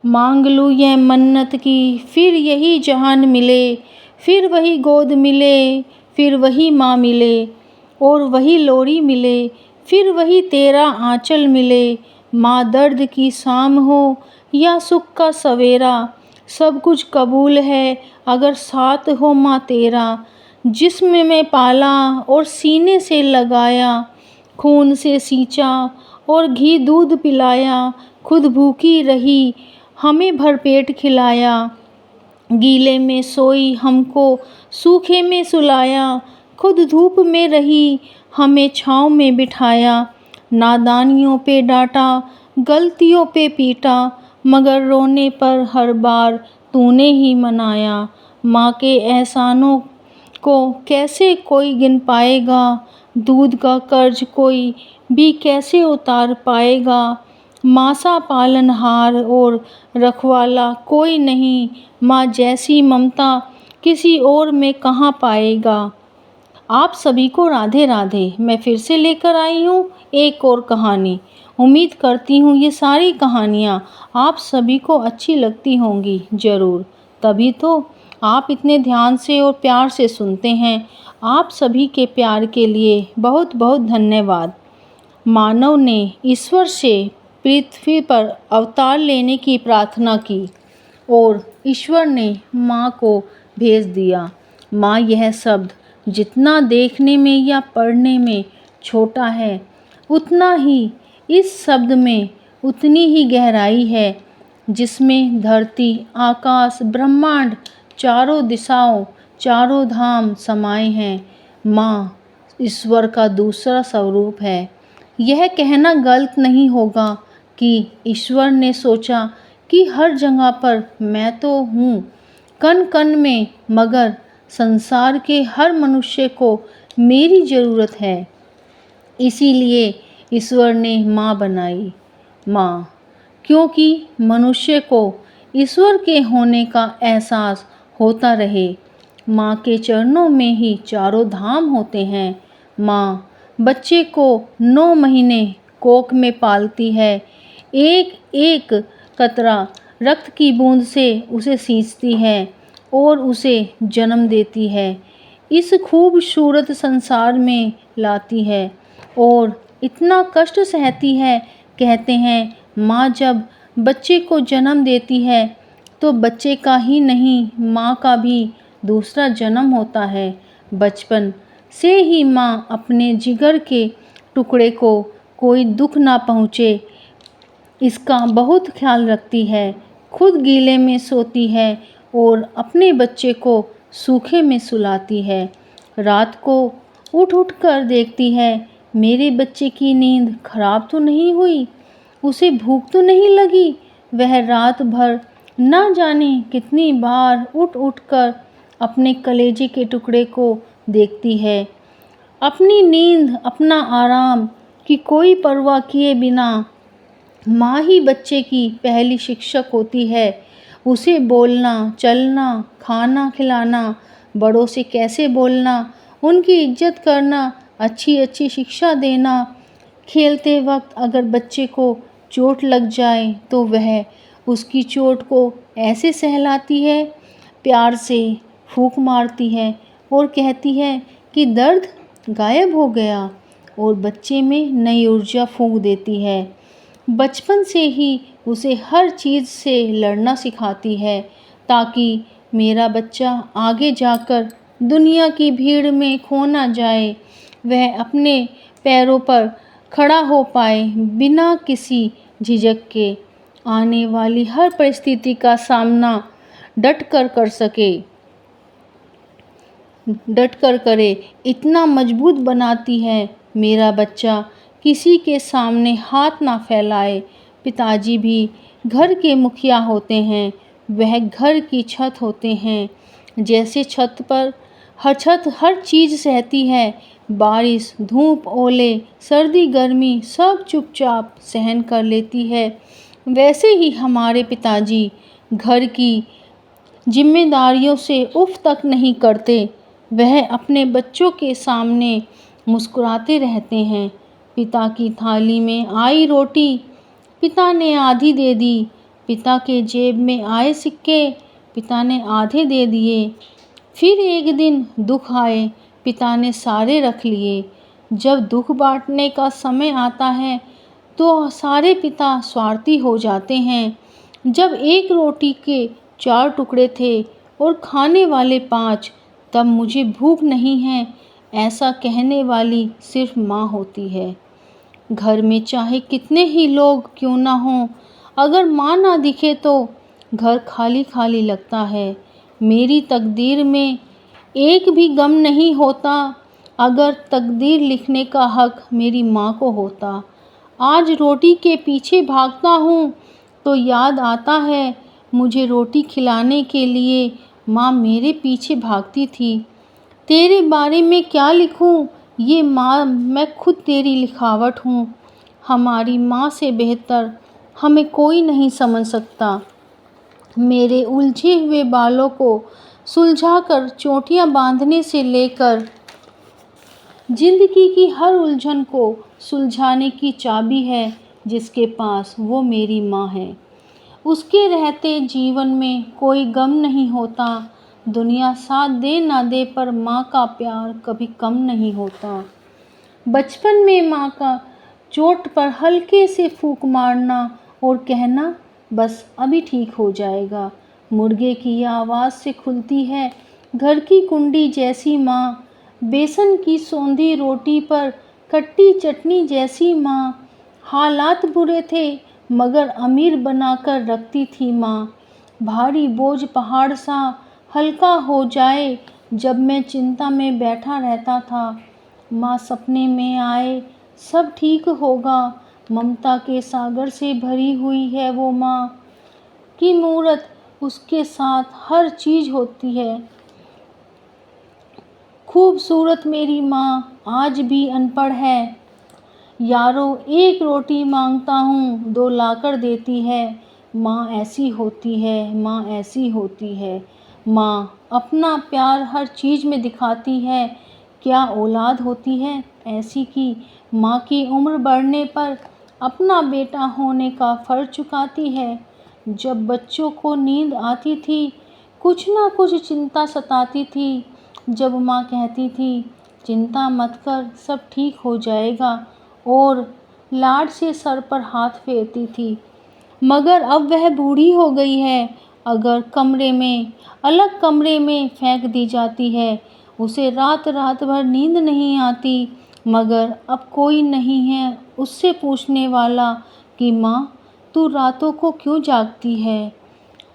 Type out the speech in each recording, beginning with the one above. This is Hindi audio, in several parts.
मांग लूँ यह मन्नत की फिर यही जहान मिले, फिर वही गोद मिले, फिर वही माँ मिले और वही लोरी मिले, फिर वही तेरा आंचल मिले। माँ दर्द की शाम हो या सुख का सवेरा, सब कुछ कबूल है अगर साथ हो माँ तेरा। जिस्म में पाला और सीने से लगाया, खून से सींचा और घी दूध पिलाया, खुद भूखी रही हमें भरपेट खिलाया। गीले में सोई हमको सूखे में सुलाया, खुद धूप में रही हमें छाँव में बिठाया। नादानियों पे डांटा, गलतियों पे पीटा, मगर रोने पर हर बार तूने ही मनाया। माँ के एहसानों को कैसे कोई गिन पाएगा, दूध का कर्ज कोई भी कैसे उतार पाएगा। माँ सा पालनहार और रखवाला कोई नहीं, माँ जैसी ममता किसी और में कहाँ पाएगा। आप सभी को राधे राधे। मैं फिर से लेकर आई हूँ एक और कहानी। उम्मीद करती हूँ ये सारी कहानियाँ आप सभी को अच्छी लगती होंगी ज़रूर, तभी तो आप इतने ध्यान से और प्यार से सुनते हैं। आप सभी के प्यार के लिए बहुत बहुत धन्यवाद। मानव ने ईश्वर से पृथ्वी पर अवतार लेने की प्रार्थना की और ईश्वर ने माँ को भेज दिया। माँ यह शब्द जितना देखने में या पढ़ने में छोटा है, उतना ही इस शब्द में उतनी ही गहराई है, जिसमें धरती, आकाश, ब्रह्मांड, चारों दिशाओं, चारों धाम समाये हैं। माँ ईश्वर का दूसरा स्वरूप है। यह कहना गलत नहीं होगा कि ईश्वर ने सोचा कि हर जगह पर मैं तो हूँ, कण कण में, मगर संसार के हर मनुष्य को मेरी ज़रूरत है। इसीलिए ईश्वर ने माँ बनाई। माँ, क्योंकि मनुष्य को ईश्वर के होने का एहसास होता रहे। माँ के चरणों में ही चारों धाम होते हैं। माँ बच्चे को 9 महीने कोख में पालती है। एक एक कतरा रक्त की बूंद से उसे सींचती है और उसे जन्म देती है, इस खूबसूरत संसार में लाती है और इतना कष्ट सहती है। कहते हैं माँ जब बच्चे को जन्म देती है तो बच्चे का ही नहीं, माँ का भी दूसरा जन्म होता है। बचपन से ही माँ अपने जिगर के टुकड़े को कोई दुख ना पहुँचे, इसका बहुत ख्याल रखती है। खुद गीले में सोती है और अपने बच्चे को सूखे में सुलाती है। रात को उठ उठ कर देखती है मेरे बच्चे की नींद खराब तो नहीं हुई, उसे भूख तो नहीं लगी। वह रात भर ना जाने कितनी बार उठ उठ कर अपने कलेजे के टुकड़े को देखती है। अपनी नींद, अपना आराम की कोई परवाह किए बिना माँ ही बच्चे की पहली शिक्षक होती है। उसे बोलना, चलना, खाना खिलाना, बड़ों से कैसे बोलना, उनकी इज्जत करना, अच्छी अच्छी शिक्षा देना। खेलते वक्त अगर बच्चे को चोट लग जाए तो वह उसकी चोट को ऐसे सहलाती है, प्यार से फूंक मारती है और कहती है कि दर्द गायब हो गया, और बच्चे में नई ऊर्जा फूंक देती है। बचपन से ही उसे हर चीज़ से लड़ना सिखाती है ताकि मेरा बच्चा आगे जाकर दुनिया की भीड़ में खो ना जाए। वह अपने पैरों पर खड़ा हो पाए बिना किसी झिझक के, आने वाली हर परिस्थिति का सामना डट कर सके, डट कर करे, इतना मजबूत बनाती है मेरा बच्चा किसी के सामने हाथ ना फैलाए। पिताजी भी घर के मुखिया होते हैं, वह घर की छत होते हैं। जैसे छत पर हर चीज़ सहती है, बारिश, धूप, ओले, सर्दी, गर्मी सब चुपचाप सहन कर लेती है, वैसे ही हमारे पिताजी घर की जिम्मेदारियों से उफ तक नहीं करते। वह अपने बच्चों के सामने मुस्कुराते रहते हैं। पिता की थाली में आई रोटी पिता ने आधी दे दी, पिता के जेब में आए सिक्के, पिता ने आधे दे दिए। फिर एक दिन दुख आए, पिता ने सारे रख लिए। जब दुख बांटने का समय आता है तो सारे पिता स्वार्थी हो जाते हैं। जब एक रोटी के 4 टुकड़े थे और खाने वाले 5, तब मुझे भूख नहीं है, ऐसा कहने वाली सिर्फ माँ होती है। घर में चाहे कितने ही लोग क्यों ना हों, अगर माँ ना दिखे तो घर खाली खाली लगता है। मेरी तकदीर में एक भी गम नहीं होता, अगर तकदीर लिखने का हक मेरी माँ को होता। आज रोटी के पीछे भागता हूँ तो याद आता है, मुझे रोटी खिलाने के लिए माँ मेरे पीछे भागती थी। तेरे बारे में क्या लिखूं, ये माँ मैं खुद तेरी लिखावट हूँ। हमारी माँ से बेहतर हमें कोई नहीं समझ सकता। मेरे उलझे हुए बालों को सुलझाकर चोटियाँ बांधने से लेकर जिंदगी की हर उलझन को सुलझाने की चाबी है जिसके पास, वो मेरी माँ है। उसके रहते जीवन में कोई गम नहीं होता। दुनिया साथ दे ना दे पर माँ का प्यार कभी कम नहीं होता। बचपन में माँ का चोट पर हल्के से फूंक मारना और कहना, बस अभी ठीक हो जाएगा। मुर्गे की आवाज़ से खुलती है घर की कुंडी जैसी माँ। बेसन की सौंधी रोटी पर खट्टी चटनी जैसी माँ। हालात बुरे थे मगर अमीर बनाकर रखती थी माँ। भारी बोझ पहाड़ सा हल्का हो जाए जब मैं चिंता में बैठा रहता था। माँ सपने में आए, सब ठीक होगा। ममता के सागर से भरी हुई है वो माँ की मूरत, उसके साथ हर चीज़ होती है। खूबसूरत मेरी माँ आज भी अनपढ़ है। यारों एक रोटी मांगता हूँ 2 लाकर देती है। माँ ऐसी होती है, माँ ऐसी होती है। माँ अपना प्यार हर चीज़ में दिखाती है। क्या औलाद होती है ऐसी कि माँ की उम्र बढ़ने पर अपना बेटा होने का फ़र्ज चुकाती है। जब बच्चों को नींद आती थी, कुछ ना कुछ चिंता सताती थी। जब माँ कहती थी, चिंता मत कर, सब ठीक हो जाएगा, और लाड से सर पर हाथ फेरती थी। मगर अब वह बूढ़ी हो गई है। अगर अलग कमरे में फेंक दी जाती है, उसे रात रात भर नींद नहीं आती। मगर अब कोई नहीं है उससे पूछने वाला कि माँ तू रातों को क्यों जागती है,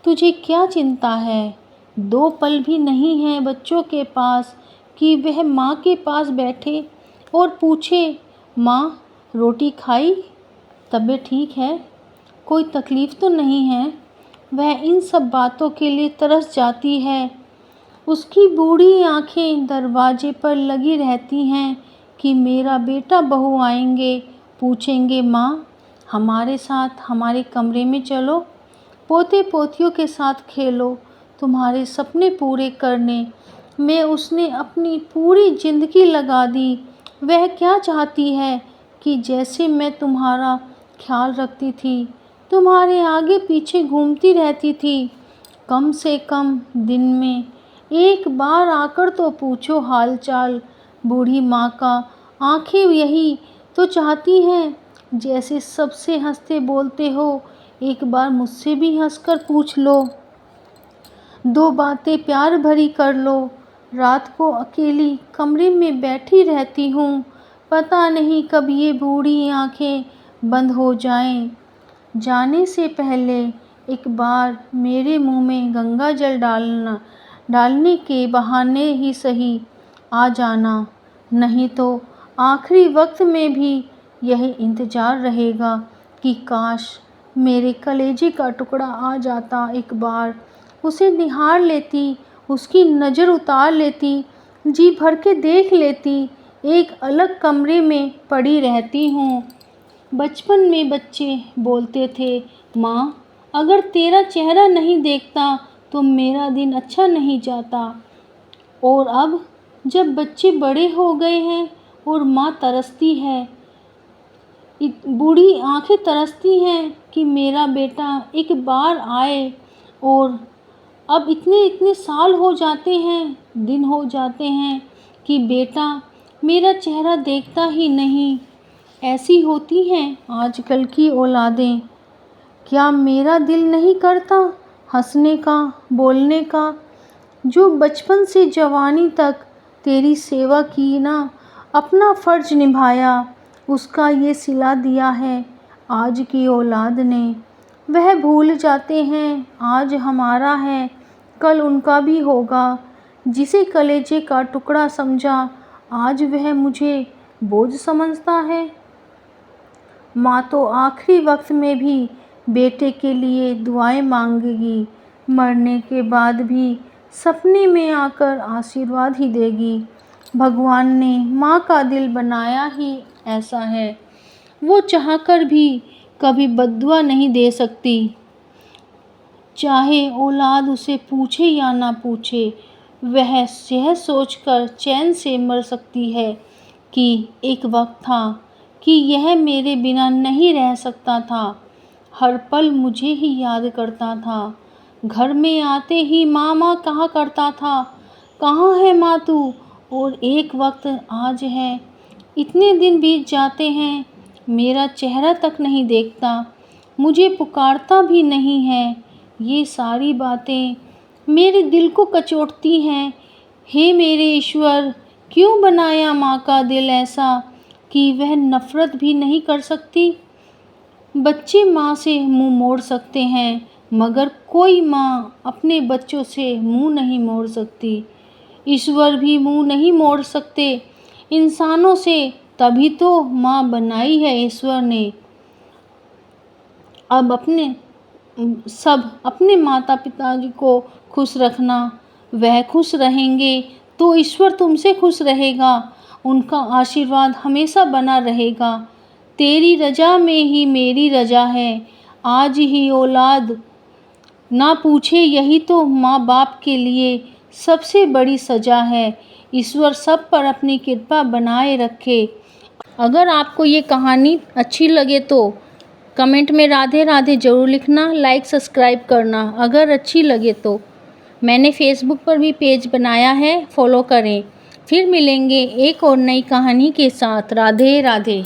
तुझे क्या चिंता है। 2 पल भी नहीं है बच्चों के पास कि वह माँ के पास बैठे और पूछे, माँ रोटी खाई, तबीयत ठीक है, कोई तकलीफ़ तो नहीं है। वह इन सब बातों के लिए तरस जाती है। उसकी बूढ़ी आंखें दरवाजे पर लगी रहती हैं कि मेरा बेटा बहू आएंगे, पूछेंगे, माँ हमारे साथ हमारे कमरे में चलो, पोते पोतियों के साथ खेलो, तुम्हारे सपने पूरे करने में उसने अपनी पूरी ज़िंदगी लगा दी। वह क्या चाहती है कि जैसे मैं तुम्हारा ख्याल रखती थी, तुम्हारे आगे पीछे घूमती रहती थी, कम से कम दिन में एक बार आकर तो पूछो हाल चाल। बूढ़ी माँ का आंखें यही तो चाहती हैं, जैसे सबसे हंसते बोलते हो, एक बार मुझसे भी हंसकर पूछ लो, 2 बातें प्यार भरी कर लो। रात को अकेली कमरे में बैठी रहती हूँ, पता नहीं कब ये बूढ़ी आंखें बंद हो जाएं। जाने से पहले एक बार मेरे मुंह में गंगा जल डालने के बहाने ही सही आ जाना, नहीं तो आखिरी वक्त में भी यही इंतज़ार रहेगा कि काश मेरे कलेजे का टुकड़ा आ जाता। एक बार उसे निहार लेती, उसकी नज़र उतार लेती, जी भर के देख लेती। एक अलग कमरे में पड़ी रहती हूँ। बचपन में बच्चे बोलते थे, माँ अगर तेरा चेहरा नहीं देखता तो मेरा दिन अच्छा नहीं जाता। और अब जब बच्चे बड़े हो गए हैं और माँ तरसती है बूढ़ी आंखें तरसती हैं कि मेरा बेटा एक बार आए। और अब इतने इतने साल हो जाते हैं, दिन हो जाते हैं कि बेटा मेरा चेहरा देखता ही नहीं। ऐसी होती हैं आजकल की औलादें। क्या मेरा दिल नहीं करता हंसने का, बोलने का? जो बचपन से जवानी तक तेरी सेवा की ना, अपना फ़र्ज निभाया, उसका ये सिला दिया है आज की औलाद ने। वह भूल जाते हैं आज हमारा है, कल उनका भी होगा। जिसे कलेजे का टुकड़ा समझा, आज वह मुझे बोझ समझता है। माँ तो आखिरी वक्त में भी बेटे के लिए दुआएं मांगेगी, मरने के बाद भी सपने में आकर आशीर्वाद ही देगी। भगवान ने माँ का दिल बनाया ही ऐसा है, वो चाहकर भी कभी बद्दुआ नहीं दे सकती। चाहे औलाद उसे पूछे या ना पूछे, वह यह सोचकर चैन से मर सकती है कि एक वक्त था कि यह मेरे बिना नहीं रह सकता था, हर पल मुझे ही याद करता था। घर में आते ही माँ माँ कहा करता था, कहाँ है माँ तू? और एक वक्त आज है, इतने दिन बीत जाते हैं, मेरा चेहरा तक नहीं देखता, मुझे पुकारता भी नहीं है। ये सारी बातें मेरे दिल को कचोटती हैं। हे मेरे ईश्वर, क्यों बनाया माँ का दिल ऐसा कि वह नफ़रत भी नहीं कर सकती? बच्चे माँ से मुंह मोड़ सकते हैं, मगर कोई माँ अपने बच्चों से मुंह नहीं मोड़ सकती। ईश्वर भी मुंह नहीं मोड़ सकते इंसानों से, तभी तो माँ बनाई है ईश्वर ने। अब अपने माता पिता जी को खुश रखना, वह खुश रहेंगे तो ईश्वर तुमसे खुश रहेगा, उनका आशीर्वाद हमेशा बना रहेगा। तेरी रजा में ही मेरी रजा है, आज ही औलाद ना पूछे, यही तो माँ बाप के लिए सबसे बड़ी सज़ा है। ईश्वर सब पर अपनी कृपा बनाए रखे। अगर आपको ये कहानी अच्छी लगे तो कमेंट में राधे राधे ज़रूर लिखना, लाइक सब्सक्राइब करना अगर अच्छी लगे तो। मैंने फेसबुक पर भी पेज बनाया है, फॉलो करें। फिर मिलेंगे एक और नई कहानी के साथ। राधे राधे।